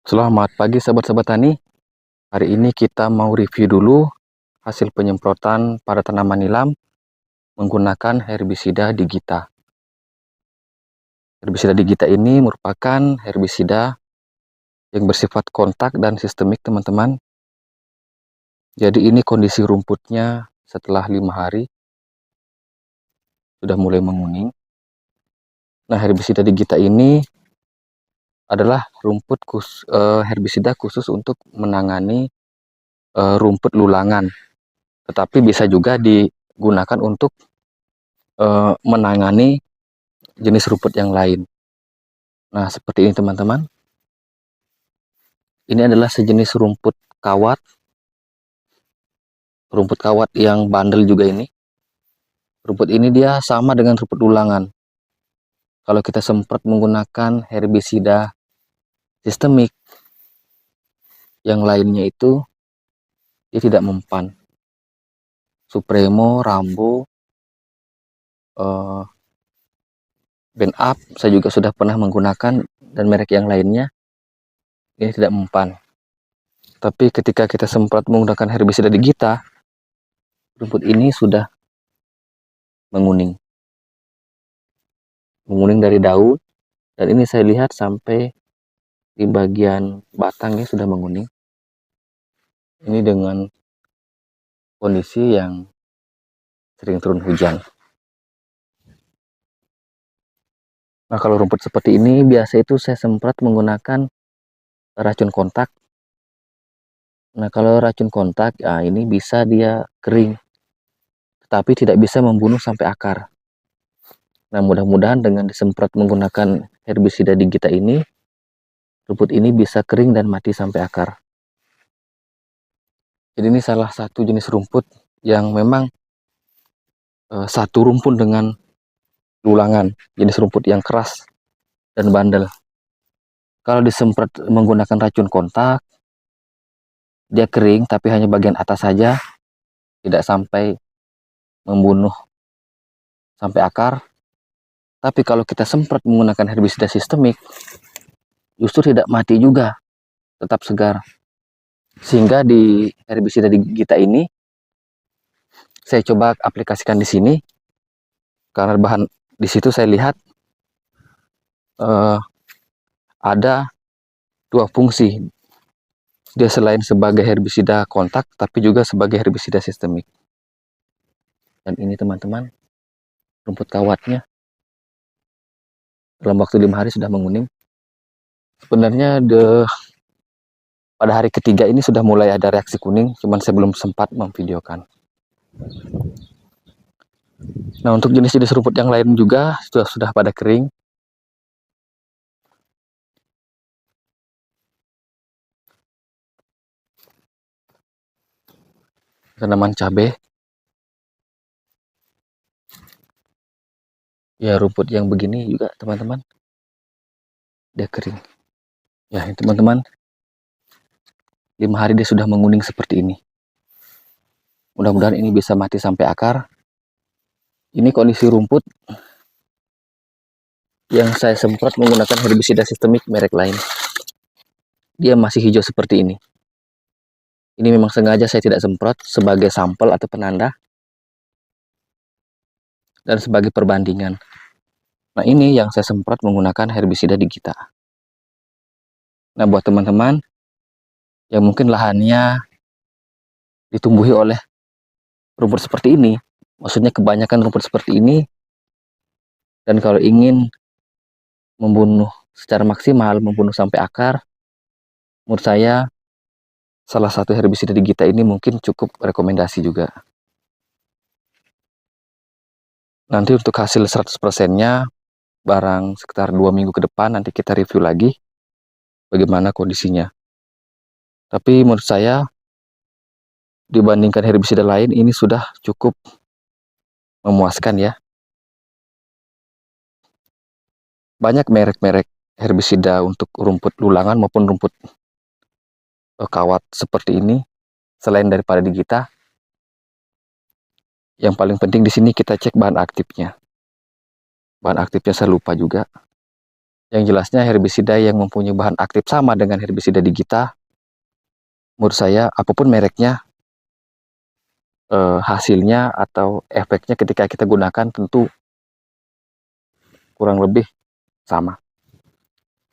Selamat pagi sahabat-sahabat tani. Hari ini kita mau review dulu hasil penyemprotan pada tanaman nilam menggunakan herbisida Digita. Herbisida Digita ini merupakan herbisida yang bersifat kontak dan sistemik, teman-teman. Jadi ini kondisi rumputnya setelah 5 hari sudah mulai menguning. Nah, herbisida Digita ini adalah herbisida khusus untuk menangani rumput lulangan, tetapi bisa juga digunakan untuk menangani jenis rumput yang lain. Nah, seperti ini teman-teman. Ini adalah sejenis rumput kawat yang bandel juga ini. Rumput ini dia sama dengan rumput ulangan. Kalau kita semprot menggunakan herbisida sistemik, yang lainnya itu dia tidak mempan. Supremo, Rambo, Benap, saya juga sudah pernah menggunakan, dan merek yang lainnya ini tidak mempan. Tapi ketika kita semprot menggunakan herbisida Digita, rumput ini sudah menguning dari daun, dan ini saya lihat sampai di bagian batangnya sudah menguning. Ini dengan kondisi yang sering turun hujan. Nah, kalau rumput seperti ini biasa itu saya semprot menggunakan racun kontak. Nah, kalau racun kontak, ini bisa dia kering, tetapi tidak bisa membunuh sampai akar. Nah, mudah-mudahan dengan disemprot menggunakan herbisida Digita ini, rumput ini bisa kering dan mati sampai akar. Jadi ini salah satu jenis rumput yang memang satu rumpun dengan lulangan, jenis rumput yang keras dan bandel. Kalau disemprot menggunakan racun kontak, dia kering tapi hanya bagian atas saja, tidak sampai membunuh sampai akar. Tapi kalau kita semprot menggunakan herbisida sistemik, justru tidak mati juga, tetap segar. Sehingga di herbisida Digita ini saya coba aplikasikan di sini, karena bahan di situ saya lihat ada dua fungsi. Dia selain sebagai herbisida kontak, tapi juga sebagai herbisida sistemik. Dan ini teman-teman, rumput kawatnya dalam waktu 5 hari sudah menguning. Sebenarnya pada hari ketiga ini sudah mulai ada reaksi kuning, cuman saya belum sempat memvideokan. Nah, untuk jenis-jenis rumput yang lain juga sudah pada kering. Tanaman cabai, ya rumput yang begini juga teman-teman, dia kering. Ya teman-teman, 5 hari dia sudah menguning seperti ini. Mudah-mudahan ini bisa mati sampai akar. Ini kondisi rumput yang saya semprot menggunakan herbisida sistemik merek lain. Dia masih hijau seperti ini. Ini memang sengaja saya tidak semprot sebagai sampel atau penanda dan sebagai perbandingan. Nah, ini yang saya semprot menggunakan herbisida Digita. Nah, buat teman-teman yang mungkin lahannya ditumbuhi oleh rumput seperti ini, maksudnya kebanyakan rumput seperti ini, dan kalau ingin membunuh secara maksimal, membunuh sampai akar, menurut saya salah satu herbisida Digita ini mungkin cukup rekomendasi juga. Nanti untuk hasil 100%-nya barang sekitar 2 minggu ke depan nanti kita review lagi bagaimana kondisinya. Tapi menurut saya dibandingkan herbisida lain ini sudah cukup memuaskan ya. Banyak merek-merek herbisida untuk rumput lulangan maupun rumput kawat seperti ini selain daripada Digita. Yang paling penting di sini kita cek bahan aktifnya. Bahan aktifnya saya lupa juga. Yang jelasnya herbisida yang mempunyai bahan aktif sama dengan herbisida Digita, menurut saya apapun mereknya, hasilnya atau efeknya ketika kita gunakan tentu kurang lebih sama.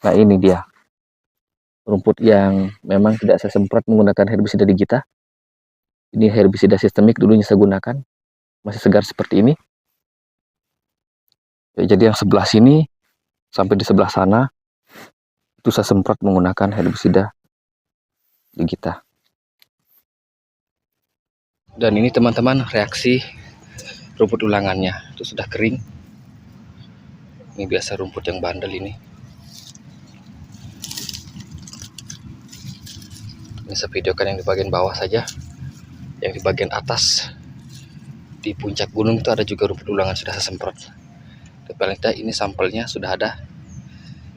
Nah, ini dia rumput yang memang tidak saya semprot menggunakan herbisida Digita. Ini herbisida sistemik dulunya saya gunakan, masih segar seperti ini. Jadi yang sebelah sini sampai di sebelah sana itu saya semprot menggunakan herbisida Digita. Dan ini teman-teman reaksi rumput ulangannya, itu sudah kering. Ini biasa rumput yang bandel ini. Ini saya videokan yang di bagian bawah saja. Yang di bagian atas di puncak gunung itu ada juga rumput ulangan sudah saya semprot. Tapi paling tidak ini sampelnya sudah ada.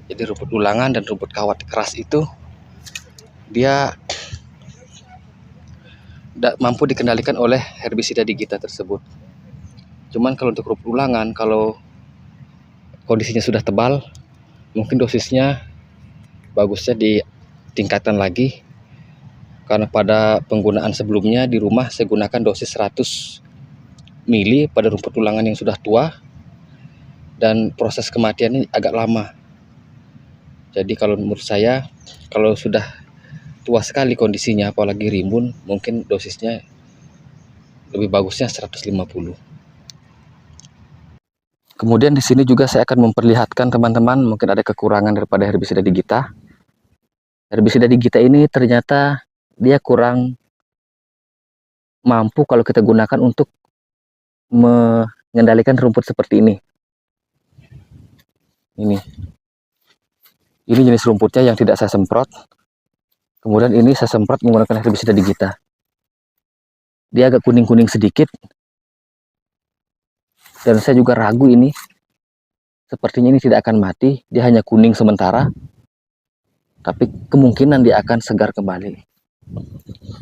Jadi rumput ulangan dan rumput kawat keras itu dia tidak mampu dikendalikan oleh herbisida Digita tersebut. Cuman kalau untuk rumput ulangan, kalau kondisinya sudah tebal, mungkin dosisnya bagusnya ditingkatkan lagi. Karena pada penggunaan sebelumnya di rumah saya gunakan dosis 100 mili pada rumput ulangan yang sudah tua, dan proses kematiannya agak lama. Jadi kalau menurut saya, kalau sudah tua sekali kondisinya, apalagi rimbun, mungkin dosisnya lebih bagusnya 150. Kemudian di sini juga saya akan memperlihatkan teman-teman, mungkin ada kekurangan daripada herbisida Digita. Herbisida Digita ini ternyata dia kurang mampu kalau kita gunakan untuk mengendalikan rumput seperti ini. Ini jenis rumputnya yang tidak saya semprot. Kemudian ini saya semprot menggunakan herbisida Digita. Dia agak kuning-kuning sedikit. Dan saya juga ragu ini. Sepertinya ini tidak akan mati. Dia hanya kuning sementara. Tapi kemungkinan dia akan segar kembali.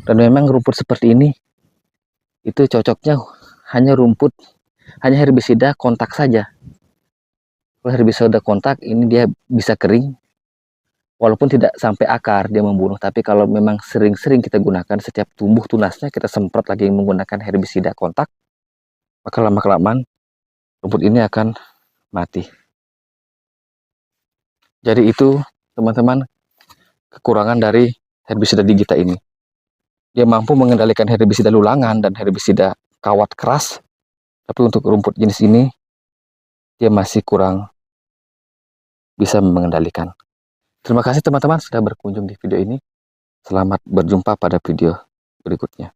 Dan memang rumput seperti ini, itu cocoknya hanya herbisida kontak saja. Kalau herbisida kontak ini dia bisa kering. Walaupun tidak sampai akar dia membunuh, tapi kalau memang sering-sering kita gunakan, setiap tumbuh tunasnya kita semprot lagi menggunakan herbisida kontak, maka lama-kelamaan rumput ini akan mati. Jadi itu teman-teman kekurangan dari herbisida Digita ini. Dia mampu mengendalikan herbisida lulangan dan herbisida kawat keras, tapi untuk rumput jenis ini dia masih kurang bisa mengendalikan. Terima kasih teman-teman sudah berkunjung di video ini. Selamat berjumpa pada video berikutnya.